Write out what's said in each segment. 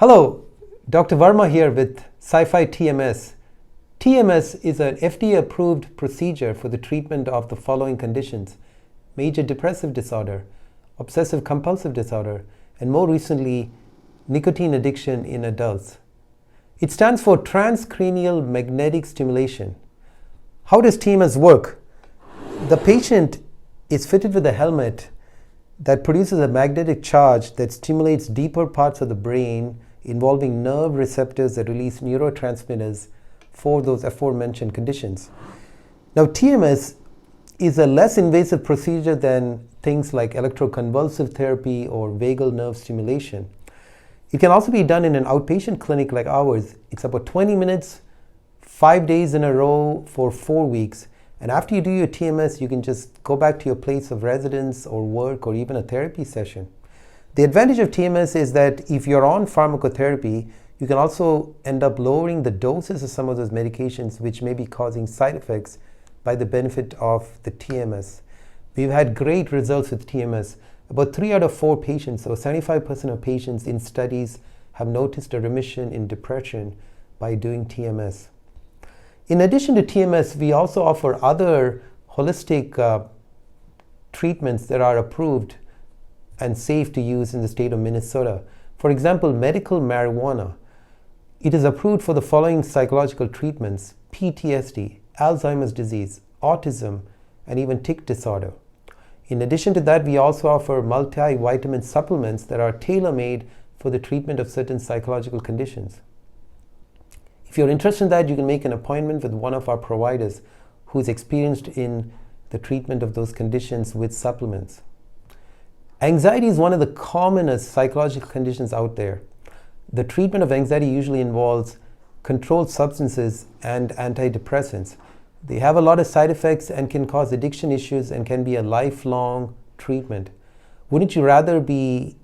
Hello, Dr. Verma here with Psyfi TMS. TMS is an FDA-approved procedure for the treatment of the following conditions: major depressive disorder, obsessive-compulsive disorder, and more recently, nicotine addiction in adults. It stands for transcranial magnetic stimulation. How does TMS work? The patient is fitted with a helmet that produces a magnetic charge that stimulates deeper parts of the brain involving nerve receptors that release neurotransmitters for those aforementioned conditions. Now, TMS is a less invasive procedure than things like electroconvulsive therapy or vagal nerve stimulation. It can also be done in an outpatient clinic like ours. It's about 20 minutes, 5 days in a row for 4 weeks. And after you do your TMS, you can just go back to your place of residence or work or even a therapy session. The advantage of TMS is that if you're on pharmacotherapy, you can also end up lowering the doses of some of those medications which may be causing side effects by the benefit of the TMS. We've had great results with TMS. About 3 out of 4 patients, so 75% of patients in studies, have noticed a remission in depression by doing TMS. In addition to TMS, we also offer other holistic treatments that are approved and safe to use in the state of Minnesota. For example, medical marijuana. It is approved for the following psychological treatments: PTSD, Alzheimer's disease, autism, and even tic disorder. In addition to that, we also offer multivitamin supplements that are tailor-made for the treatment of certain psychological conditions. If you're interested in that, you can make an appointment with one of our providers who is experienced in the treatment of those conditions with supplements. Anxiety is one of the commonest psychological conditions out there. The treatment of anxiety usually involves controlled substances and antidepressants. They have a lot of side effects and can cause addiction issues and can be a lifelong treatment. Wouldn't you rather be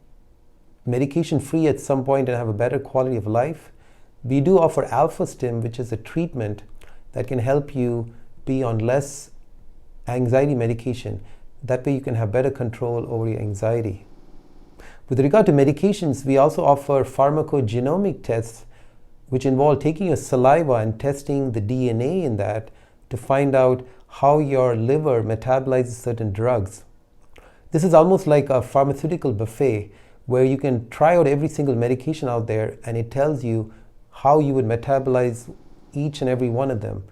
medication-free at some point and have a better quality of life? We do offer AlphaStim, which is a treatment that can help you be on less anxiety medication. That way you can have better control over your anxiety. With regard to medications, we also offer pharmacogenomic tests, which involve taking your saliva and testing the DNA in that to find out how your liver metabolizes certain drugs. This is almost like a pharmaceutical buffet where you can try out every single medication out there and it tells you how you would metabolize each and every one of them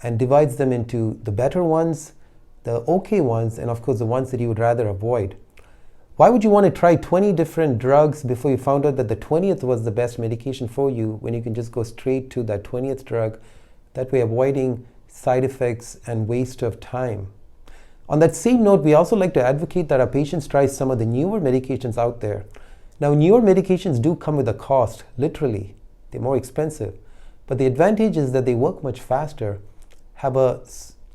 and divides them into the better ones, the okay ones, and of course the ones that you would rather avoid. Why would you want to try 20 different drugs before you found out that the 20th was the best medication for you when you can just go straight to that 20th drug, that way avoiding side effects and waste of time? On that same note, we also like to advocate that our patients try some of the newer medications out there. Now, newer medications do come with a cost, literally. They're more expensive. But the advantage is that they work much faster, have a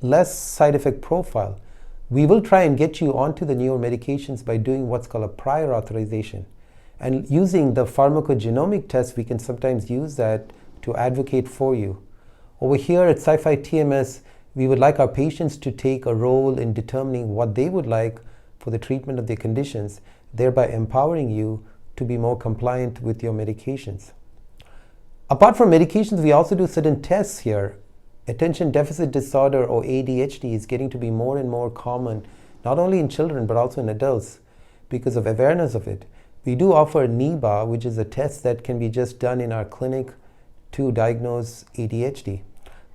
less side effect profile. We will try and get you onto the newer medications by doing what's called a prior authorization. And using the pharmacogenomic test, we can sometimes use that to advocate for you. Over here at Psyfi TMS, we would like our patients to take a role in determining what they would like for the treatment of their conditions, thereby empowering you to be more compliant with your medications. Apart from medications, we also do certain tests here. Attention deficit disorder, or ADHD, is getting to be more and more common, not only in children but also in adults because of awareness of it. We do offer NEBA, which is a test that can be just done in our clinic to diagnose ADHD.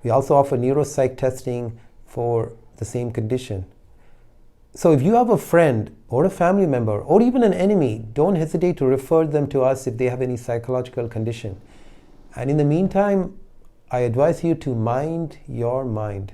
We also offer neuropsych testing for the same condition. So if you have a friend or a family member or even an enemy, don't hesitate to refer them to us if they have any psychological condition. And in the meantime, I advise you to mind your mind.